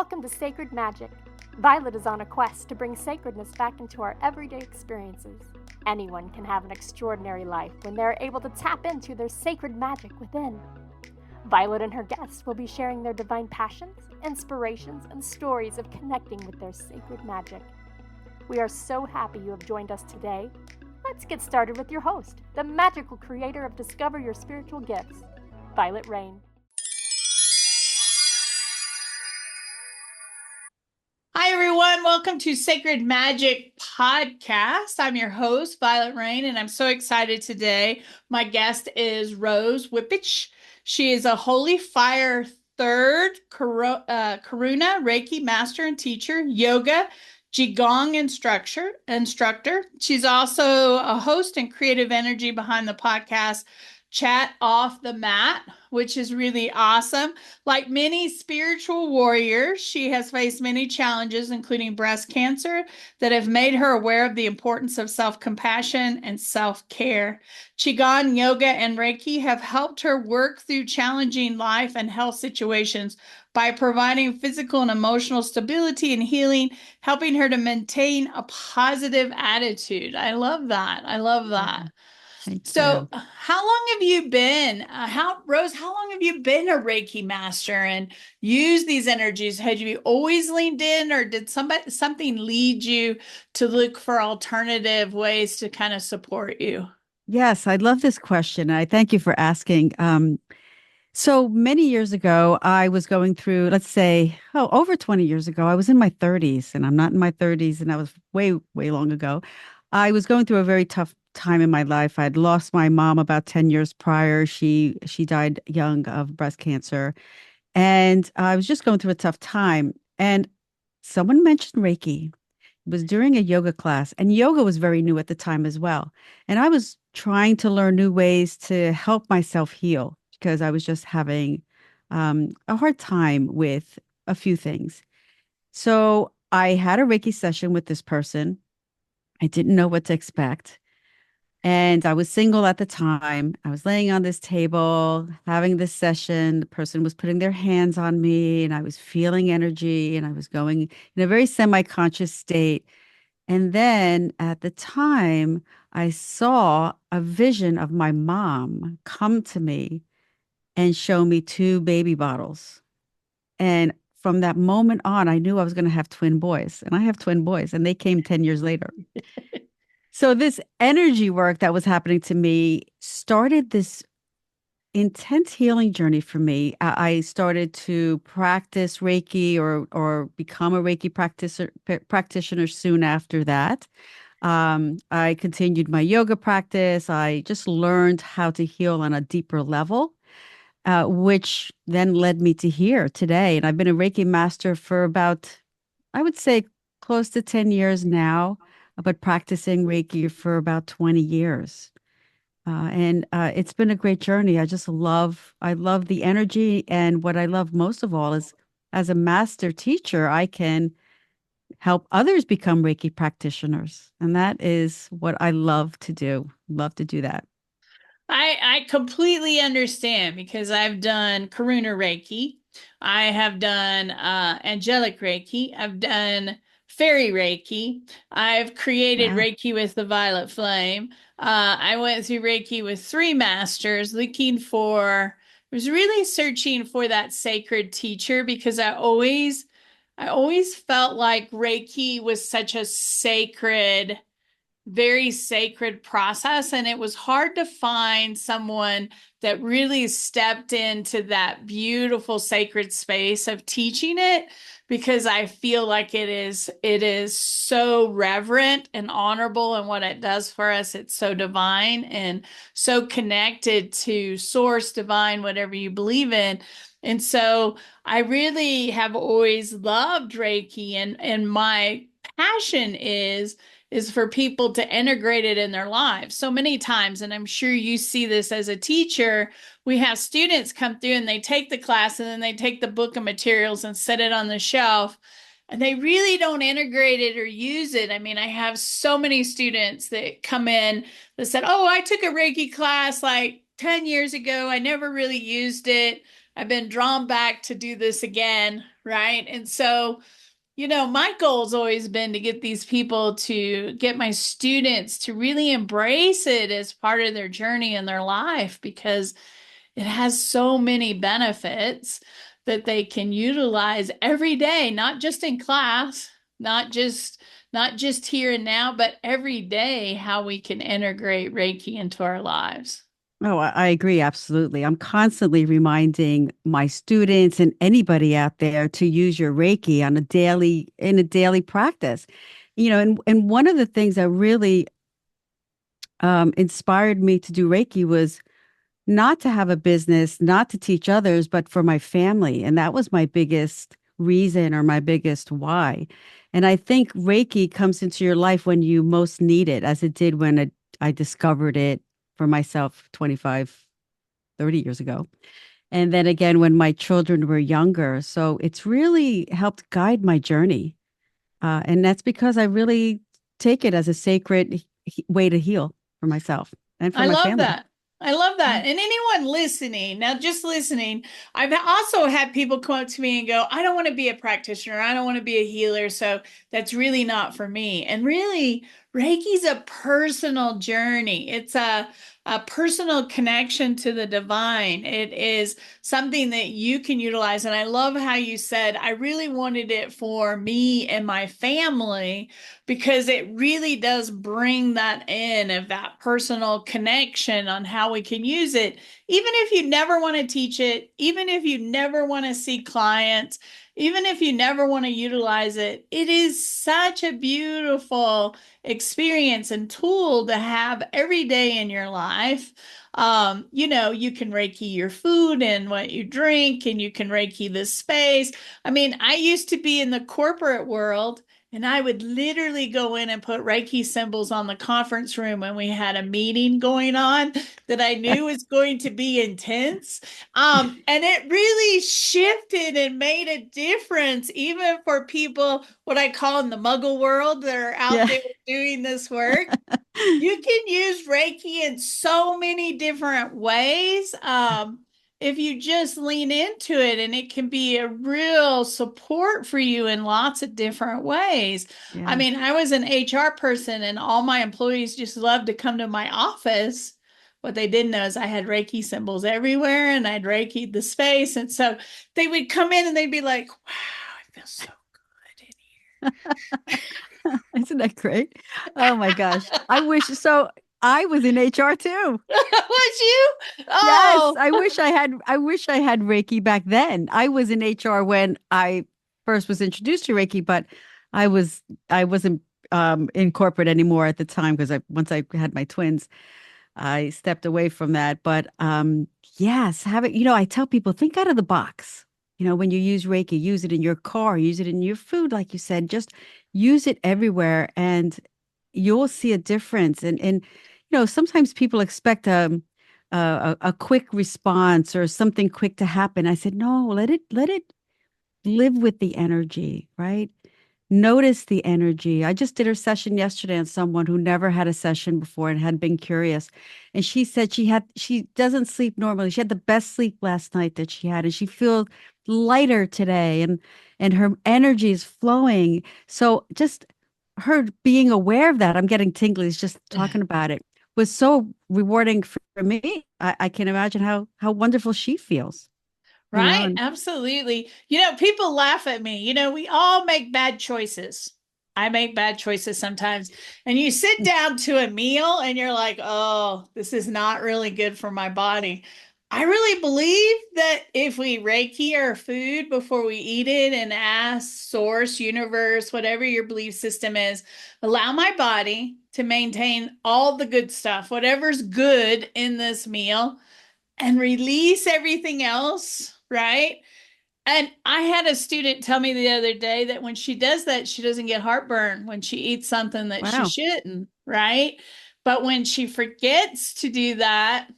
Welcome to Sacred Magic. Violet is on a quest to bring sacredness back into our everyday experiences. Anyone can have an extraordinary life when they are able to tap into their sacred magic within. Violet and her guests will be sharing their divine passions, inspirations, and stories of connecting with their sacred magic. We are so happy you have joined us today. Let's get started with your host, the magical creator of Discover Your Spiritual Gifts, Violet Rain. Hi, everyone. Welcome to Sacred Magic Podcast. I'm your host, Violet Rain, and I'm so excited today. My guest is Rose Wippich. She is a Holy Fire Third Karuna Reiki Master and Teacher, Yoga, Qigong instructor. She's also a host and creative energy behind the podcast Chat Off the Mat, which is really awesome. Like many spiritual warriors, she has faced many challenges, including breast cancer, that have made her aware of the importance of self-compassion and self-care. Qigong, yoga, and Reiki have helped her work through challenging life and health situations by providing physical and emotional stability and healing, helping her to maintain a positive attitude. I love that. I love that. So how long have you been, Rose, how long have you been a Reiki master and used these energies? Had you always leaned in, or did something lead you to look for alternative ways to kind of support you? Yes, I love this question. I thank you for asking. So many years ago, I was going through, let's say, over 20 years ago, I was in my 30s, and I'm not in my 30s, and that was way, way long ago. I was going through a very tough time in my life. I'd lost my mom about 10 years prior. She died young of breast cancer. And I was just going through a tough time. And someone mentioned Reiki. It was during a yoga class, and yoga was very new at the time as well. And I was trying to learn new ways to help myself heal because I was just having a hard time with a few things. So I had a Reiki session with this person. I didn't know what to expect. And I was single at the time. I was laying on this table, having this session. The person was putting their hands on me, and I was feeling energy, and I was going in a very semi-conscious state. And then at the time, I saw a vision of my mom come to me and show me two baby bottles. And from that moment on, I knew I was going to have twin boys. And I have twin boys, and they came 10 years later. So this energy work that was happening to me started this intense healing journey for me. I started to practice Reiki or become a Reiki practitioner soon after that. I continued my yoga practice. I just learned how to heal on a deeper level, which then led me to here today. And I've been a Reiki master for about, I would say, close to 10 years now, but practicing Reiki for about 20 years. And it's been a great journey. I love the energy. And what I love most of all is as a master teacher, I can help others become Reiki practitioners. And that is what I love to do. Love to do that. I completely understand because I've done Karuna Reiki. I have done angelic Reiki. I've done fairy Reiki. I've created Reiki with the violet flame. I went through Reiki with 3 masters was really searching for that sacred teacher because I always felt like Reiki was such a very sacred process. And it was hard to find someone that really stepped into that beautiful sacred space of teaching it, because I feel like it is so reverent and honorable in what it does for us. It's so divine and so connected to source, divine, whatever you believe in. And so I really have always loved Reiki, and my passion is for people to integrate it in their lives. So many times, and I'm sure you see this as a teacher, we have students come through and they take the class and then they take the book of materials and set it on the shelf, and they really don't integrate it or use it. I mean, I have so many students that come in that said, oh, I took a Reiki class like 10 years ago. I never really used it. I've been drawn back to do this again, right? And so, my goal's always been to get these people to get my students to really embrace it as part of their journey in their life, because it has so many benefits that they can utilize every day, not just in class, not just here and now, but every day, how we can integrate Reiki into our lives. Oh, I agree. Absolutely. I'm constantly reminding my students and anybody out there to use your Reiki in a daily practice. And one of the things that really inspired me to do Reiki was not to have a business, not to teach others, but for my family. And that was my biggest reason or my biggest why. And I think Reiki comes into your life when you most need it, as it did when I discovered it for myself 25, 30 years ago. And then again, when my children were younger. So it's really helped guide my journey. And that's because I really take it as a sacred way to heal for myself and for I my love family. that. I love Yeah. that. And anyone listening, now just listening, I've also had people come up to me and go, I don't want to be a practitioner. I don't want to be a healer. So that's really not for me. And really, Reiki's a personal journey. It's a personal connection to the divine. It is something that you can utilize. And I love how you said, I really wanted it for me and my family, because it really does bring that in, of that personal connection on how we can use it. Even if you never want to teach it, even if you never want to see clients, even if you never want to utilize it, it is such a beautiful experience and tool to have every day in your life. You can Reiki your food and what you drink, and you can Reiki the space. I mean, I used to be in the corporate world, and I would literally go in and put Reiki symbols on the conference room when we had a meeting going on that I knew was going to be intense. And it really shifted and made a difference, even for people, what I call in the muggle world, that are out Yeah. there doing this work. You can use Reiki in so many different ways. If you just lean into it, and it can be a real support for you in lots of different ways. I Yeah. mean, I was an HR person, and all my employees just loved to come to my office. What they didn't know is I had Reiki symbols everywhere, and I'd Reiki the space. And so they would come in and they'd be like, wow, I feel so good in here. Isn't that great? Oh my gosh. I wish so. I was in HR too. Was you? Yes, Oh, I wish I had Reiki back then. I was in HR when I first was introduced to Reiki, but I wasn't in corporate anymore at the time, because I once I had my twins, I stepped away from that. But yes, have it, I tell people, think out of the box. When you use Reiki, use it in your car, use it in your food, like you said, just use it everywhere, and you'll see a difference. And sometimes people expect a quick response or something quick to happen. I said, no, let it live with the energy, right? Notice the energy. I just did a session yesterday on someone who never had a session before and had been curious. And she said she doesn't sleep normally. She had the best sleep last night that she had, and she feels lighter today, and her energy is flowing. So just her being aware of that, I'm getting tingles just talking about it, was so rewarding for me. I can imagine how wonderful she feels, right. and Absolutely. People laugh at me. We all make bad choices. I make bad choices sometimes. And you sit down to a meal and you're like, oh, this is not really good for my body. I really believe that if we Reiki our food before we eat it, and ask source, universe, whatever your belief system is, allow my body to maintain all the good stuff, whatever's good in this meal, and release everything else, right? And I had a student tell me the other day that when she does that, she doesn't get heartburn when she eats something that she wow. shouldn't, right? But when she forgets to do that,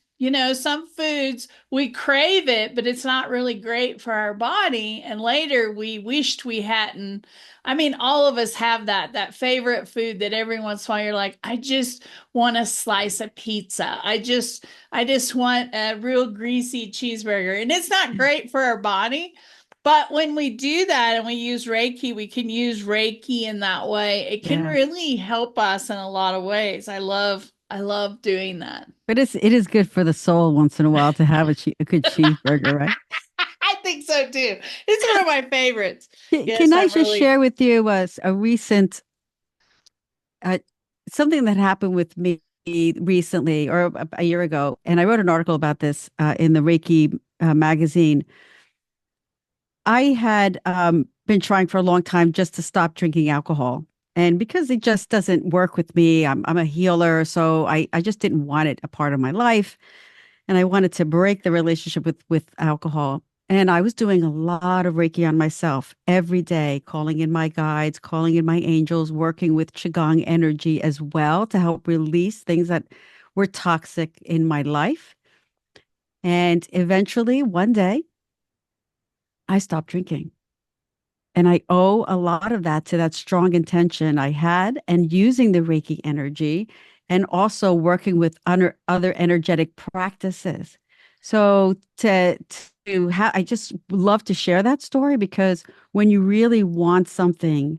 some foods, we crave it, but it's not really great for our body. And later we wished we hadn't. I mean, all of us have that favorite food that every once in a while you're like, I just want a slice of pizza. I just want a real greasy cheeseburger. And it's not great for our body. But when we do that and we use Reiki, we can use Reiki in that way. It can Yeah. really help us in a lot of ways. I love doing that. But it is good for the soul once in a while to have a good cheeseburger, right? I think so too. It's one of my favorites. Can Yes, I I'm just really. share with you a recent uh, something that happened with me recently or a year ago, and I wrote an article about this in the Reiki magazine. I had been trying for a long time just to stop drinking alcohol. And because it just doesn't work with me, I'm a healer. So I just didn't want it a part of my life. And I wanted to break the relationship with alcohol. And I was doing a lot of Reiki on myself every day, calling in my guides, calling in my angels, working with Qigong energy as well to help release things that were toxic in my life. And eventually, one day, I stopped drinking. And I owe a lot of that to that strong intention I had and using the Reiki energy and also working with other energetic practices. So I just love to share that story because when you really want something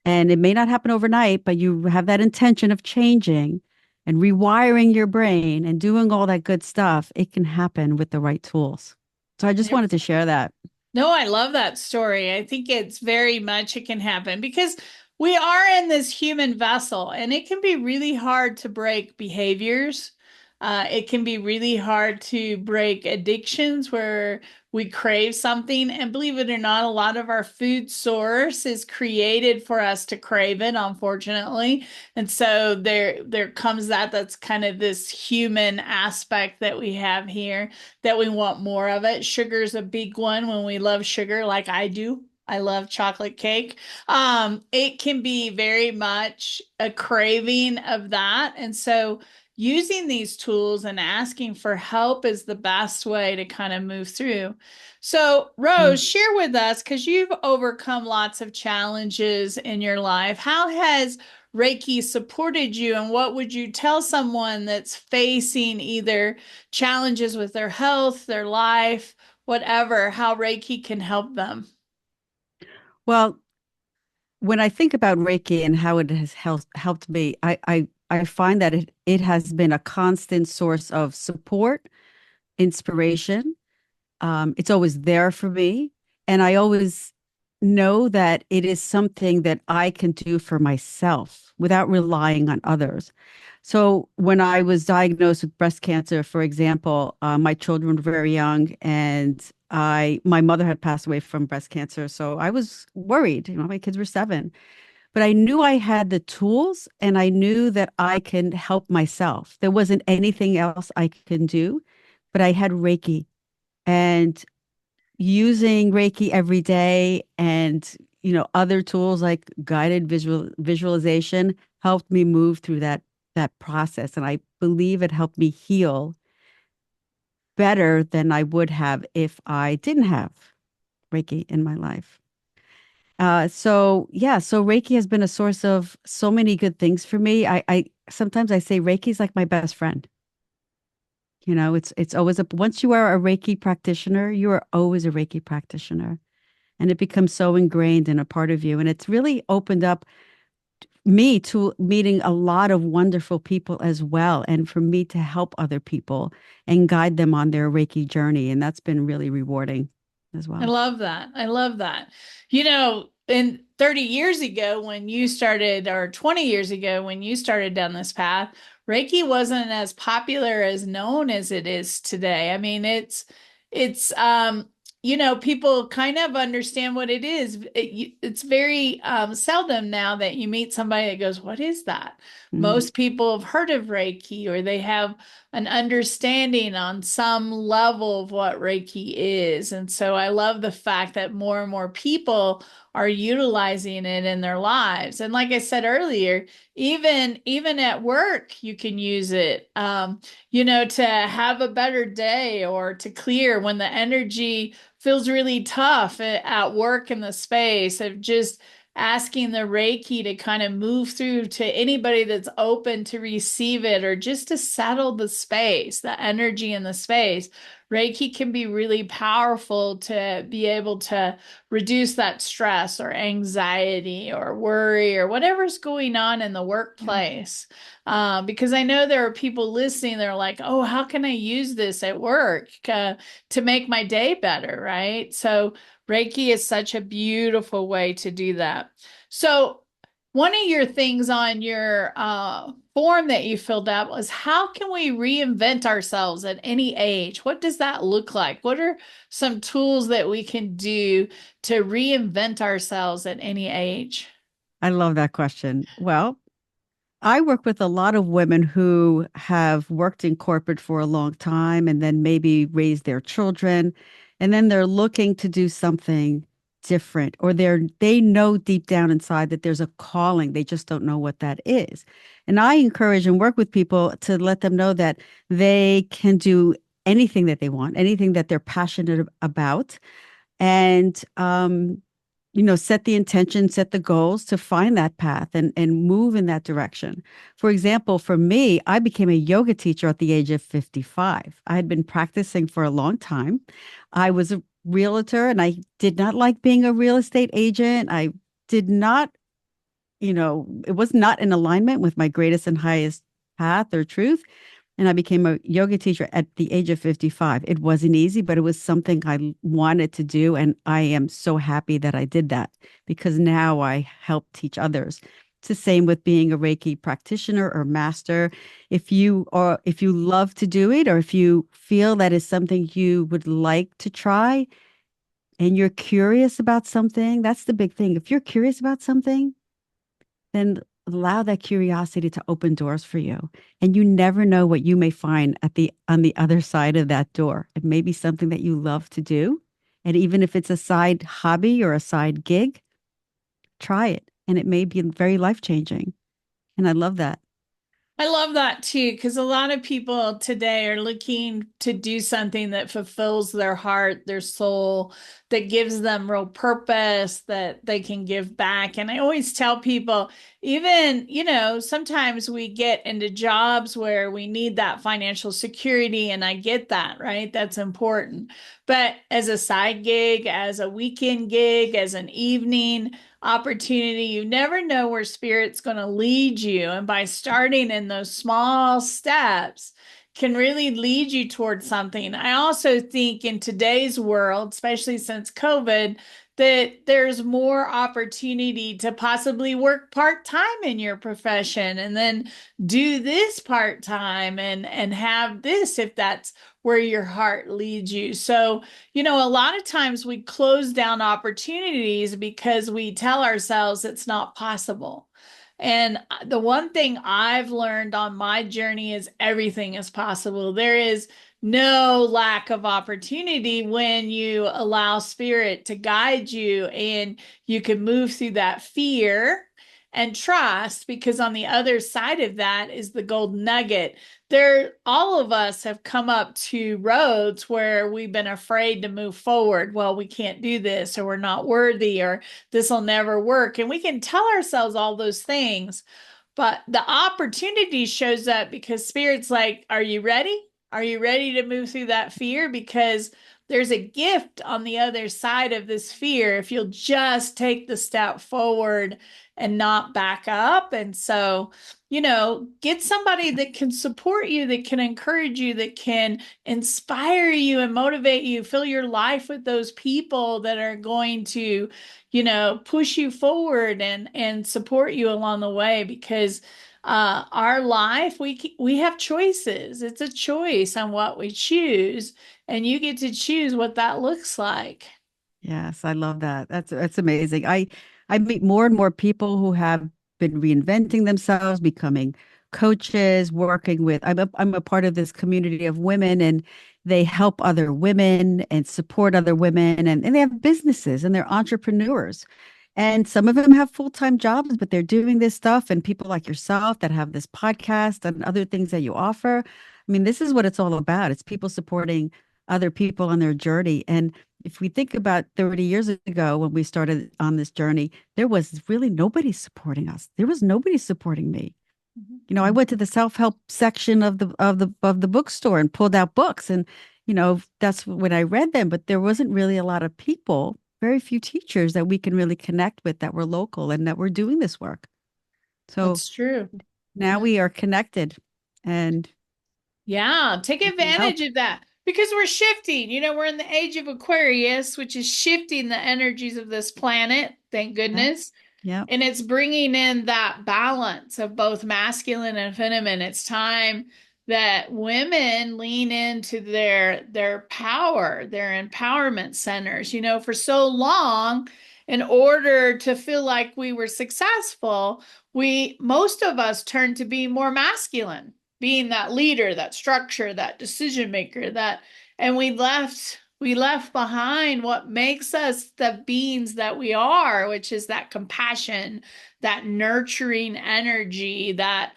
and it may not happen overnight, but you have that intention of changing and rewiring your brain and doing all that good stuff, it can happen with the right tools. So I just wanted to share that. No, I love that story. I think it's very much it can happen because we are in this human vessel and it can be really hard to break behaviors. It can be really hard to break addictions where we crave something. And believe it or not, a lot of our food source is created for us to crave it, unfortunately. And so there comes that's kind of this human aspect that we have here that we want more of it. Sugar's a big one when we love sugar, like I do. I love chocolate cake. It can be very much a craving of that. And so using these tools and asking for help is the best way to kind of move through. So, Mm. Rose, share with us because you've overcome lots of challenges in your life. How has Reiki supported you, and what would you tell someone that's facing either challenges with their health, their life, whatever, how Reiki can help them? Well, when I think about Reiki and how it has helped me, I find that it has been a constant source of support, inspiration. It's always there for me, and I always know that it is something that I can do for myself without relying on others. So when I was diagnosed with breast cancer, for example, my children were very young, and my mother had passed away from breast cancer, so I was worried. My kids were 7, but I knew I had the tools, and I knew that I can help myself. There wasn't anything else I can do, but I had Reiki, and using Reiki every day and other tools like guided visualization helped me move through that process, and I believe it helped me heal better than I would have if I didn't have Reiki in my life. So yeah, so Reiki has been a source of so many good things for me. I sometimes I say Reiki is like my best friend. It's always once you are a Reiki practitioner, you are always a Reiki practitioner, and it becomes so ingrained in a part of you. And it's really opened up me to meeting a lot of wonderful people as well, and for me to help other people and guide them on their Reiki journey. And that's been really rewarding as I well. love that. I love that. In 30 years ago when you started, or 20 years ago when you started down this path, Reiki wasn't as popular as known as it is today. I mean, it's people kind of understand what it is. It's very seldom now that you meet somebody that goes, "What is that?" Mm. Most people have heard of Reiki or they have an understanding on some level of what Reiki is. And so I love the fact that more and more people are utilizing it in their lives. And like I said earlier, even at work, you can use it, to have a better day or to clear when the energy feels really tough at work in the space of just asking the Reiki to kind of move through to anybody that's open to receive it or just to settle the space, the energy in the space. Reiki can be really powerful to be able to reduce that stress or anxiety or worry or whatever's going on in the workplace. Because I know there are people listening, they're like, oh, how can I use this at work to make my day better, right? So Reiki is such a beautiful way to do that. So one of your things on your form that you filled out was, how can we reinvent ourselves at any age? What does that look like? What are some tools that we can do to reinvent ourselves at any age? I love that question. Well, I work with a lot of women who have worked in corporate for a long time and then maybe raised their children, and then they're looking to do something different, or they know deep down inside that there's a calling. They just don't know what that is. And I encourage and work with people to let them know that they can do anything that they want, anything that they're passionate about. And set the intention, set the goals to find that path and move in that direction. For example, for me, I became a yoga teacher at the age of 55. I had been practicing for a long time. I was a realtor and I did not like being a real estate agent. I did not, it was not in alignment with my greatest and highest path or truth. And I became a yoga teacher at the age of 55. It wasn't easy, but it was something I wanted to do. And I am so happy that I did that, because now I help teach others. It's the same with being a Reiki practitioner or master. If you love to do it, or if you feel that is something you would like to try and you're curious about something, that's the big thing. If you're curious about something, then allow that curiosity to open doors for you. And you never know what you may find on the other side of that door. It may be something that you love to do. And even if it's a side hobby or a side gig, try it. And it may be very life-changing. And I love that. I love that too, because a lot of people today are looking to do something that fulfills their heart, their soul, that gives them real purpose, that they can give back. And I always tell people, even, sometimes we get into jobs where we need that financial security, and I get that, right? That's important. But as a side gig, as a weekend gig, as an evening opportunity, you never know where spirit's going to lead you. And by starting in those small steps can really lead you towards something. I also think in today's world, especially since COVID, that there's more opportunity to possibly work part-time in your profession and then do this part-time and have this, if that's where your heart leads you. So, a lot of times we close down opportunities because we tell ourselves it's not possible. And the one thing I've learned on my journey is everything is possible. There is no lack of opportunity when you allow spirit to guide you, and you can move through that fear and trust, because on the other side of that is the golden nugget. All of us have come up to roads where we've been afraid to move forward. Well, we can't do this, or we're not worthy, or this will never work. And we can tell ourselves all those things, but the opportunity shows up because spirit's like, are you ready? Are you ready to move through that fear? Because there's a gift on the other side of this fear if you'll just take the step forward and not back up. And so, get somebody that can support you, that can encourage you, that can inspire you and motivate you. Fill your life with those people that are going to, push you forward and support you along the way, because our life, we have choices. It's a choice on what we choose, and you get to choose what that looks like. Yes, I love that. That's amazing. I meet more and more people who have been reinventing themselves, becoming coaches, working with. I'm a part of this community of women, and they help other women and support other women, and they have businesses and they're entrepreneurs. And some of them have full-time jobs, but they're doing this stuff. And people like yourself that have this podcast and other things that you offer. I mean, this is what it's all about. It's people supporting other people on their journey. And if we think about 30 years ago when we started on this journey, there was really nobody supporting us. There was nobody supporting me. You know, I went to the self-help section of the bookstore and pulled out books. And, you know, that's when I read them, but there wasn't really a lot of people, very few teachers that we can really connect with that were local and that were doing this work. So That's true. now we are connected and Yeah, take we can help. advantage of that because we're shifting. We're in the age of Aquarius, which is shifting the energies of this planet. Thank Yeah. goodness. Yeah. And it's bringing in that balance of both masculine and feminine. It's time that women lean into their power, their empowerment centers. For so long, in order to feel like we were successful, most of us turned to be more masculine, being that leader, that structure, that decision maker, and we left behind what makes us the beings that we are, which is that compassion, that nurturing energy, that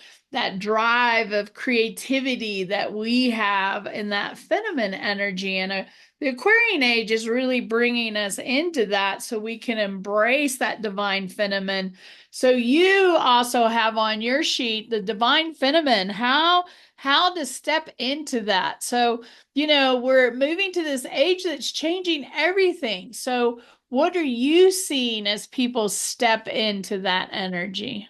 drive of creativity that we have in that feminine energy. And the Aquarian age is really bringing us into that so we can embrace that divine feminine. So you also have on your sheet the divine feminine, how to step into that. So we're moving to this age that's changing everything. So what are you seeing as people step into that energy?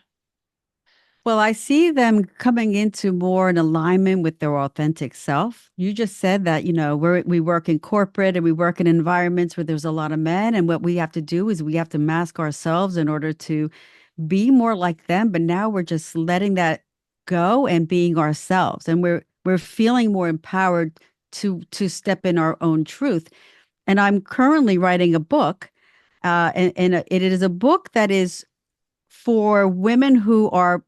Well, I see them coming into more in alignment with their authentic self. You just said that, you know, we work in corporate and we work in environments where there's a lot of men. And what we have to do is we have to mask ourselves in order to be more like them. But now we're just letting that go and being ourselves. And we're feeling more empowered to step in our own truth. And I'm currently writing a book. And it is a book that is for women who are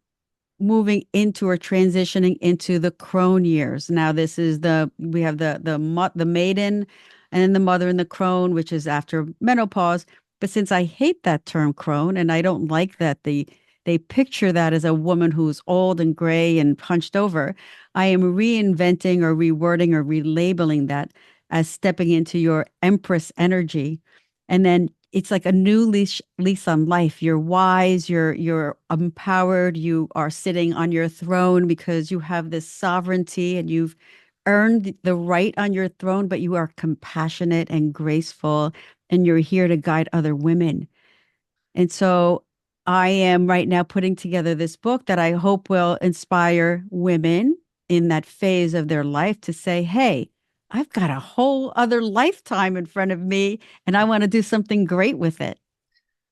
moving into or transitioning into the crone years. Now, this is we have the maiden and then the mother and the crone, which is after menopause. But since I hate that term crone, and I don't like that they picture that as a woman who's old and gray and hunched over, I am reinventing or rewording or relabeling that as stepping into your empress energy. And then it's like a new lease on life. You're wise, you're empowered, you are sitting on your throne because you have this sovereignty and you've earned the right on your throne, but you are compassionate and graceful and you're here to guide other women. And so I am right now putting together this book that I hope will inspire women in that phase of their life to say, hey, I've got a whole other lifetime in front of me and I want to do something great with it.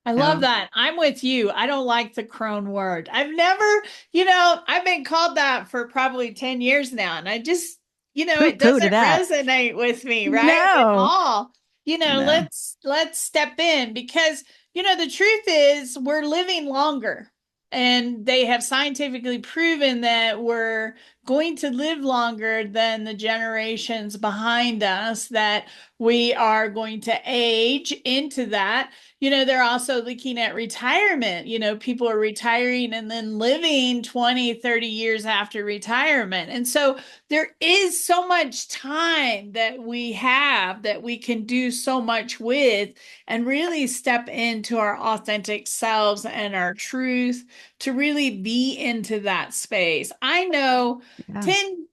I love So, that. I'm with you. I don't like the crone word. I've been called that for probably 10 years now. And I just, poo it poo to doesn't that. resonate with me, right? At No, all. no. Let's step in because, the truth is we're living longer. And they have scientifically proven that we're going to live longer than the generations behind us, that we are going to age into that. They're also looking at retirement. People are retiring and then living 20, 30 years after retirement. And so there is so much time that we have that we can do so much with and really step into our authentic selves and our truth to really be into that space. I know Yeah.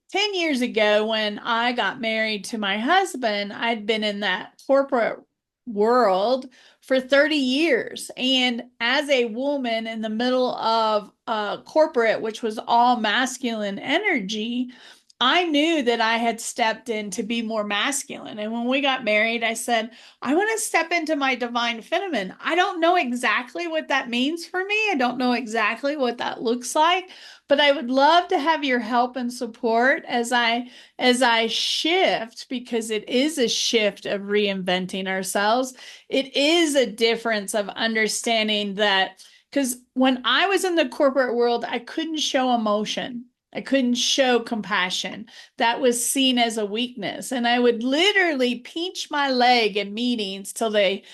10 years ago when I got married to my husband, I'd been in that corporate world for 30 years. And as a woman in the middle of corporate, which was all masculine energy, I knew that I had stepped in to be more masculine. And when we got married, I said, I want to step into my divine feminine. I don't know exactly what that means for me. I don't know exactly what that looks like, but I would love to have your help and support as I shift, because it is a shift of reinventing ourselves. It is a difference of understanding that, because when I was in the corporate world, I couldn't show emotion. I couldn't show compassion. That was seen as a weakness. And I would literally pinch my leg in meetings till they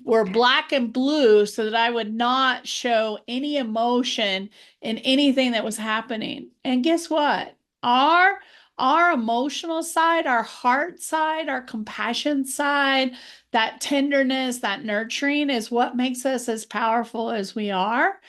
were black and blue so that I would not show any emotion in anything that was happening. And guess what? Our emotional side, our heart side, our compassion side, that tenderness, that nurturing is what makes us as powerful as we are.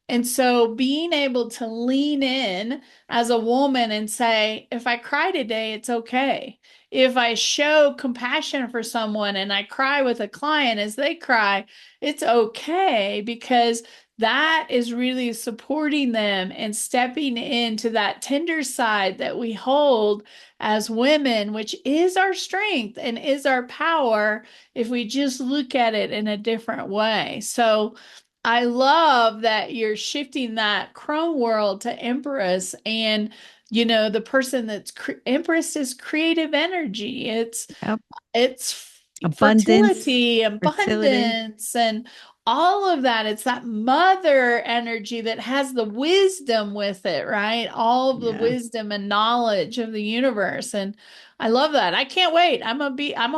And so being able to lean in as a woman and say, if I cry today, it's okay. If I show compassion for someone and I cry with a client as they cry, it's okay, because that is really supporting them and stepping into that tender side that we hold as women, which is our strength and is our power if we just look at it in a different way. So I love that you're shifting that crone world to Empress, and the person that's Empress is creative energy. Yep. It's Abundance, fertility, fertility. abundance, and all of that. It's that mother energy that has the wisdom with it, right? All of the Yeah. wisdom and knowledge of the universe. And I love that. I can't wait. I'm gonna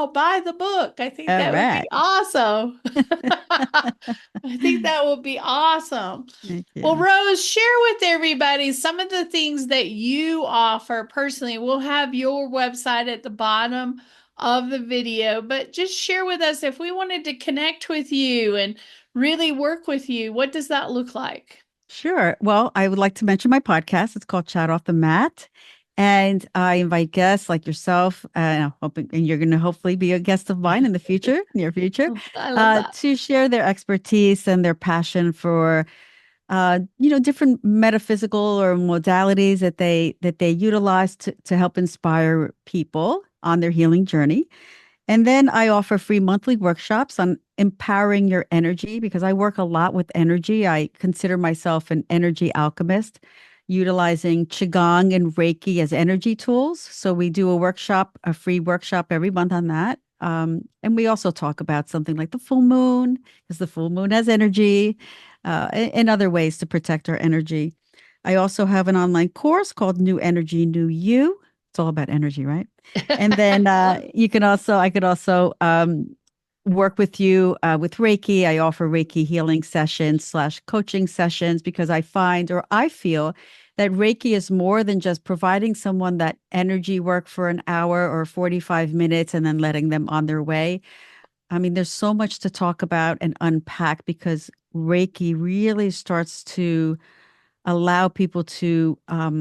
buy the book. I think All that would be right. awesome. I think that would be awesome. Thank Well, you. Rose, share with everybody some of the things that you offer personally. We'll have your website at the bottom of the video, but just share with us, if we wanted to connect with you and really work with you, what does that look like? Sure. Well, I would like to mention my podcast. It's called Chat Off the Mat. And I invite guests like yourself, and you're going to hopefully be a guest of mine in the future, near future, I love that. to share their expertise and their passion for, different metaphysical or modalities that they utilize to help inspire people on their healing journey. And then I offer free monthly workshops on empowering your energy, because I work a lot with energy. I consider myself an energy alchemist, utilizing Qigong and Reiki as energy tools. So we do a free workshop every month on that. And we also talk about something like the full moon, because the full moon has energy, and other ways to protect our energy. I also have an online course called New Energy, New You. It's all about energy, right? And then I could also work with you with Reiki. I offer Reiki healing sessions / coaching sessions, because I feel that Reiki is more than just providing someone that energy work for an hour or 45 minutes and then letting them on their way. I mean, there's so much to talk about and unpack, because Reiki really starts to allow people to ha-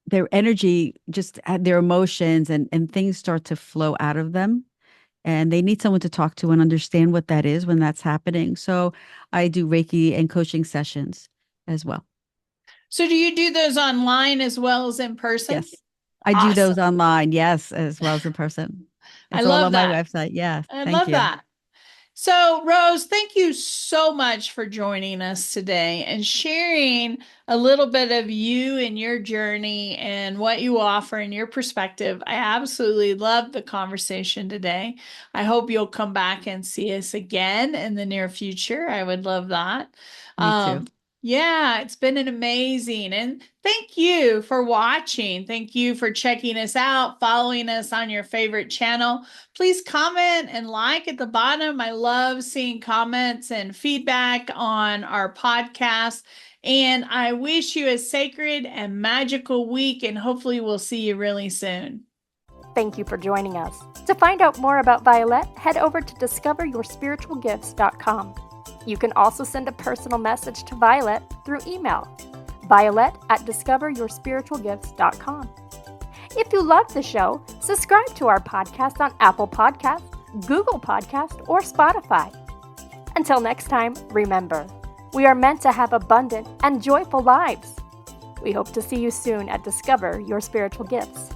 their energy, just their emotions and things start to flow out of them. And they need someone to talk to and understand what that is when that's happening. So I do Reiki and coaching sessions as well. So do you do those online as well as in person? Yes. I do those Awesome. online, yes, as well as in person. I It's all love on my that. website. Yeah. I Thank love you. that. So, Rose, thank you so much for joining us today and sharing a little bit of you and your journey and what you offer and your perspective. I absolutely love the conversation today. I hope you'll come back and see us again in the near future. I would love that. Me too. Yeah, it's been an amazing. And thank you for watching. Thank you for checking us out, following us on your favorite channel. Please comment and like at the bottom. I love seeing comments and feedback on our podcast. And I wish you a sacred and magical week, and hopefully we'll see you really soon. Thank you for joining us. To find out more about Violet, head over to discoveryourspiritualgifts.com. You can also send a personal message to Violet through email, violet@discoveryourspiritualgifts.com. If you love the show, subscribe to our podcast on Apple Podcasts, Google Podcasts, or Spotify. Until next time, remember, we are meant to have abundant and joyful lives. We hope to see you soon at Discover Your Spiritual Gifts.